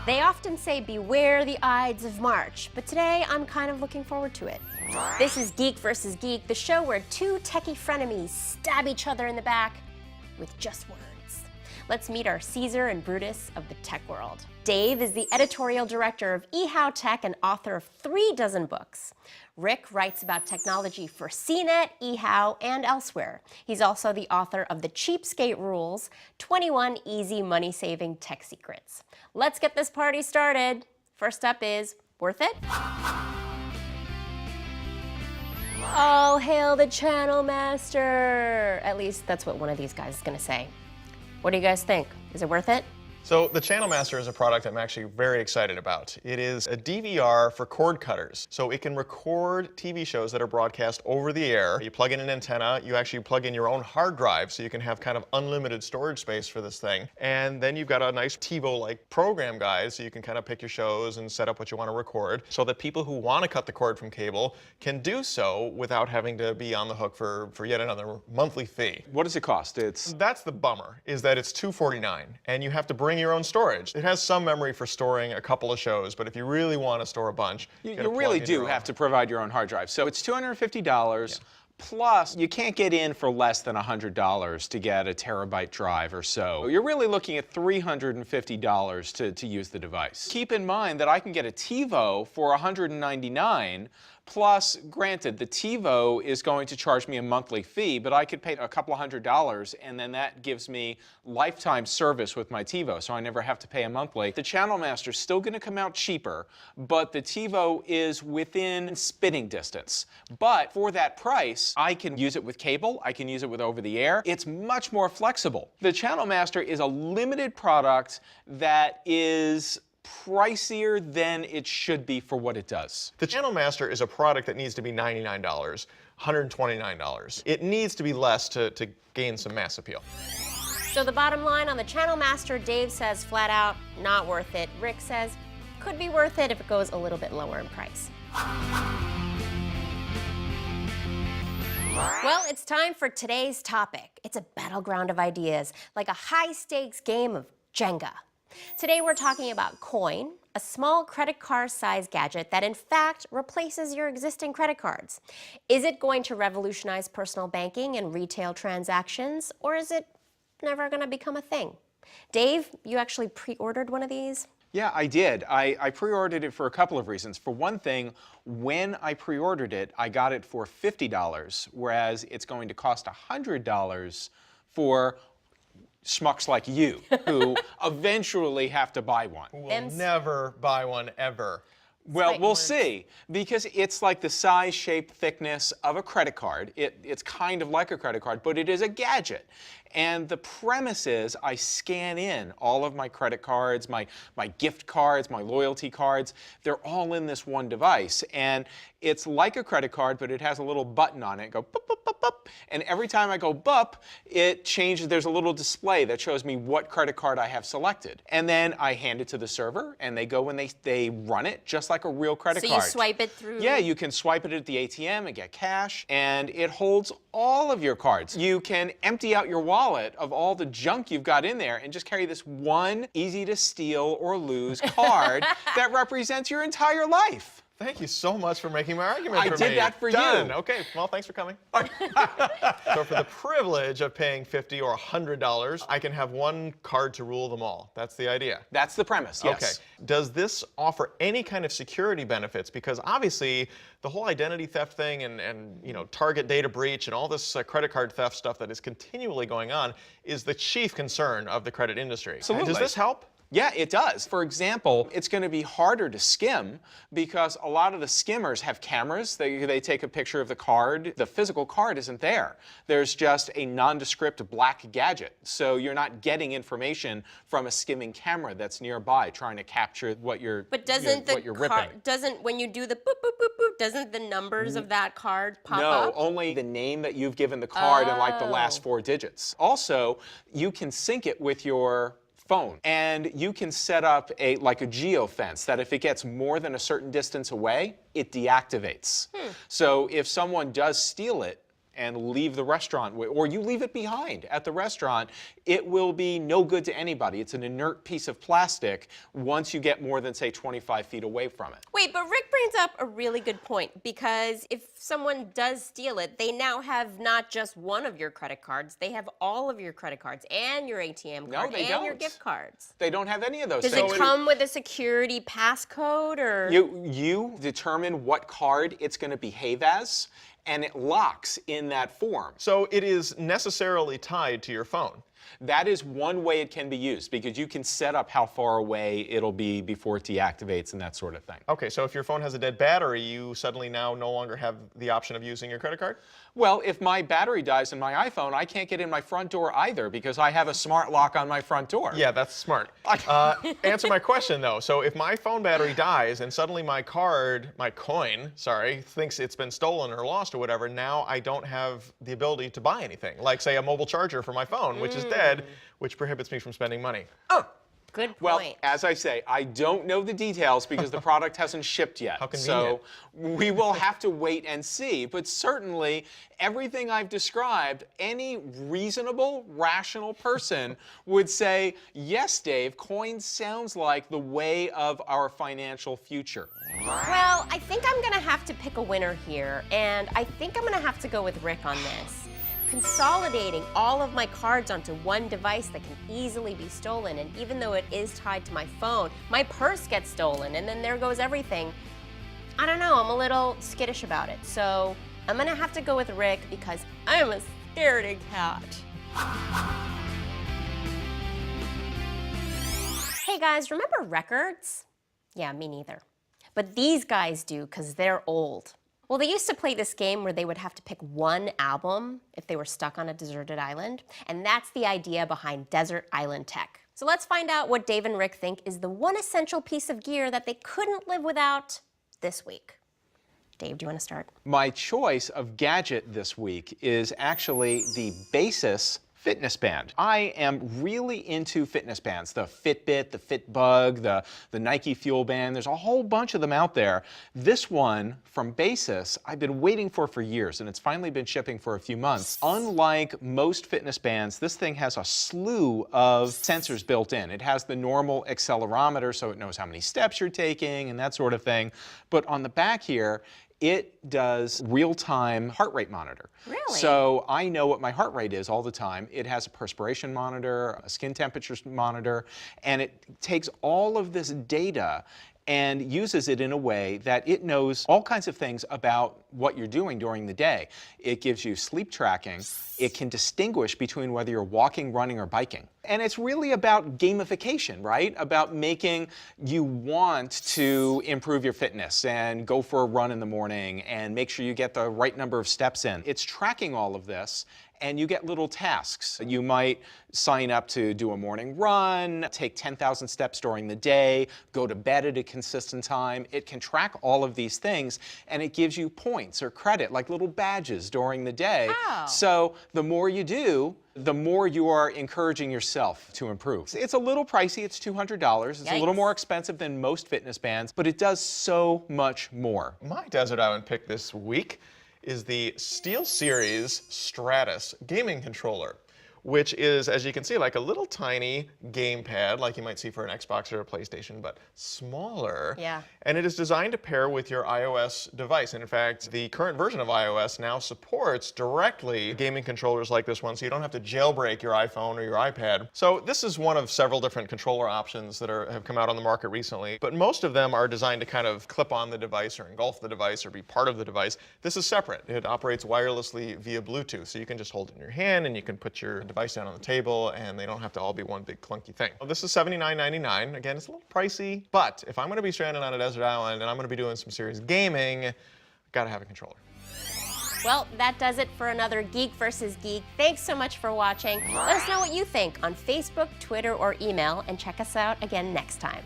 They often say beware the Ides of March, but today I'm kind of looking forward to it. This is Geek versus Geek, the show where two techie frenemies stab each other in the back with just words. Let's meet our Caesar and Brutus of the tech world. Dave is the editorial director of eHow Tech and author of 36 books. Rick writes about technology for CNET, eHow, and elsewhere. He's also the author of The Cheapskate Rules, 21 Easy Money-Saving Tech Secrets. Let's get this party started. First up is, worth it? All hail the channel master! At least that's what one of these guys is gonna say. What do you guys think? Is it worth it? So the Channel Master is a product I'm actually very excited about. It is a DVR for cord cutters. So it can record TV shows that are broadcast over the air. You plug in an antenna, you actually plug in your own hard drive so you can have kind of unlimited storage space for this thing. And then you've got a nice TiVo-like program guide so you can kind of pick your shows and set up what you want to record so that people who want to cut the cord from cable can do so without having to be on the hook for yet another monthly fee. What does it cost? That's the bummer, is that it's $249 and you have to bring your own storage. It has some memory for storing a couple of shows, but if you really want to store a bunch, you really do have to provide your own hard drive. So it's $250. Yeah. Plus, you can't get in for less than $100 to get a terabyte drive or so. You're really looking at $350 to use the device. Keep in mind that I can get a TiVo for $199. Plus, granted, the TiVo is going to charge me a monthly fee, but I could pay a couple of $100, and then that gives me lifetime service with my TiVo, so I never have to pay a monthly. The Channel Master is still going to come out cheaper, but the TiVo is within spitting distance. But for that price, I can use it with cable, I can use it with over-the-air. It's much more flexible. The Channel Master is a limited product that is pricier than it should be for what it does. The Channel Master is a product that needs to be $99, $129. It needs to be less to gain some mass appeal. So the bottom line on the Channel Master, Dave says flat out, not worth it. Rick says, could be worth it if it goes a little bit lower in price. Well, it's time for today's topic. It's a battleground of ideas, like a high-stakes game of Jenga. Today we're talking about Coin, a small credit card-sized gadget that in fact replaces your existing credit cards. Is it going to revolutionize personal banking and retail transactions, or is it never going to become a thing? Dave, you actually pre-ordered one of these? Yeah, I did. I pre-ordered it for a couple of reasons. For one thing, when I pre-ordered it, I got it for $50, whereas it's going to cost $100 for schmucks like you, who eventually have to buy one. Will never buy one, ever. Well, we'll see, because it's like the size, shape, thickness of a credit card. It's kind of like a credit card, but it is a gadget. And the premise is I scan in all of my credit cards, my gift cards, my loyalty cards. They're all in this one device. And it's like a credit card, but it has a little button on it. Go boop, boop, boop, boop. And every time I go boop, it changes. There's a little display that shows me what credit card I have selected. And then I hand it to the server, and they go and they run it just like a real credit card. So you swipe it through? Yeah, you can swipe it at the ATM and get cash, and it holds all of your cards. You can empty out your wallet of all the junk you've got in there and just carry this one easy to steal or lose card that represents your entire life. Thank you so much for making my argument for me. I did that for Done. you. Okay, well, thanks for coming. So for the privilege of paying $50 or $100, I can have one card to rule them all. That's the idea. That's the premise, yes. Okay. Does this offer any kind of security benefits? Because obviously, the whole identity theft thing and you know, target data breach and all this credit card theft stuff that is continually going on is the chief concern of the credit industry. Absolutely. Does this help? Yeah, it does. For example, it's going to be harder to skim because a lot of the skimmers have cameras. They take a picture of the card. The physical card isn't there. There's just a nondescript black gadget. So you're not getting information from a skimming camera that's nearby trying to capture what you're But doesn't what you're ripping. when you do the boop, boop, boop, boop, doesn't the numbers of that card pop up? No, only the name that you've given the card and like the last 4 digits. Also, you can sync it with your phone, and you can set up like a geofence that if it gets more than a certain distance away, it deactivates. So if someone does steal it and leave the restaurant, or you leave it behind at the restaurant, it will be no good to anybody. It's an inert piece of plastic once you get more than, say, 25 feet away from it. Wait, but Rick brings up a really good point, because if someone does steal it, they now have not just one of your credit cards, they have all of your credit cards and your ATM card and your gift cards. They don't have any of those. Does it come with a security passcode, or? You determine what card it's going to behave as, and it locks in that form. So it is necessarily tied to your phone. That is one way it can be used, because you can set up how far away it'll be before it deactivates and that sort of thing. Okay, so if your phone has a dead battery, you suddenly now no longer have the option of using your credit card? Well, if my battery dies in my iPhone, I can't get in my front door either, because I have a smart lock on my front door. Yeah, that's smart. Answer my question, though. So if my phone battery dies and suddenly my coin, thinks it's been stolen or lost or whatever, now I don't have the ability to buy anything. Like, say, a mobile charger for my phone, which is dead, which prohibits me from spending money. Good point. Well, as I say, I don't know the details because the product hasn't shipped yet. How convenient. So we will have to wait and see. But certainly, everything I've described, any reasonable, rational person would say, yes, Dave, coin sounds like the way of our financial future. Well, I think I'm gonna have to pick a winner here, and I think I'm gonna have to go with Rick on this. Consolidating all of my cards onto one device that can easily be stolen, and even though it is tied to my phone, my purse gets stolen, and then there goes everything. I don't know, I'm a little skittish about it. So I'm gonna have to go with Rick because I'm a scaredy cat. Hey guys, remember records? Yeah, me neither. But these guys do, because they're old. Well, they used to play this game where they would have to pick one album if they were stuck on a deserted island, and that's the idea behind Desert Island Tech. So let's find out what Dave and Rick think is the one essential piece of gear that they couldn't live without this week. Dave, do you want to start? My choice of gadget this week is actually the Basis fitness band. I am really into fitness bands, the Fitbit, the Fitbug, the Nike Fuel Band. There's a whole bunch of them out there. This one from Basis, I've been waiting for years, and it's finally been shipping for a few months. Unlike most fitness bands, this thing has a slew of sensors built in. It has the normal accelerometer, so it knows how many steps you're taking and that sort of thing. But on the back here, it does real-time heart rate monitor. Really? So I know what my heart rate is all the time. It has a perspiration monitor, a skin temperature monitor, and it takes all of this data and uses it in a way that it knows all kinds of things about what you're doing during the day. It gives you sleep tracking. It can distinguish between whether you're walking, running, or biking. And it's really about gamification, right? About making you want to improve your fitness and go for a run in the morning and make sure you get the right number of steps in. It's tracking all of this, and you get little tasks. You might sign up to do a morning run, take 10,000 steps during the day, go to bed at a consistent time. It can track all of these things, and it gives you points or credit, like little badges during the day. Oh. So the more you do, the more you are encouraging yourself to improve. It's a little pricey, it's $200. It's a little more expensive than most fitness bands, but it does so much more. My Desert Island pick this week is the SteelSeries Stratus gaming controller, which is, as you can see, like a little tiny gamepad, like you might see for an Xbox or a PlayStation, but smaller. Yeah. And it is designed to pair with your iOS device. And in fact, the current version of iOS now supports directly gaming controllers like this one, so you don't have to jailbreak your iPhone or your iPad. So this is one of several different controller options that have come out on the market recently, but most of them are designed to kind of clip on the device or engulf the device or be part of the device. This is separate. It operates wirelessly via Bluetooth, so you can just hold it in your hand and you can put your device down on the table, and they don't have to all be one big clunky thing. Well, this is $79.99. Again, it's a little pricey, but if I'm going to be stranded on a desert island and I'm going to be doing some serious gaming, I've got to have a controller. Well, that does it for another Geek versus Geek. Thanks so much for watching. Let us know what you think on Facebook, Twitter, or email, and check us out again next time.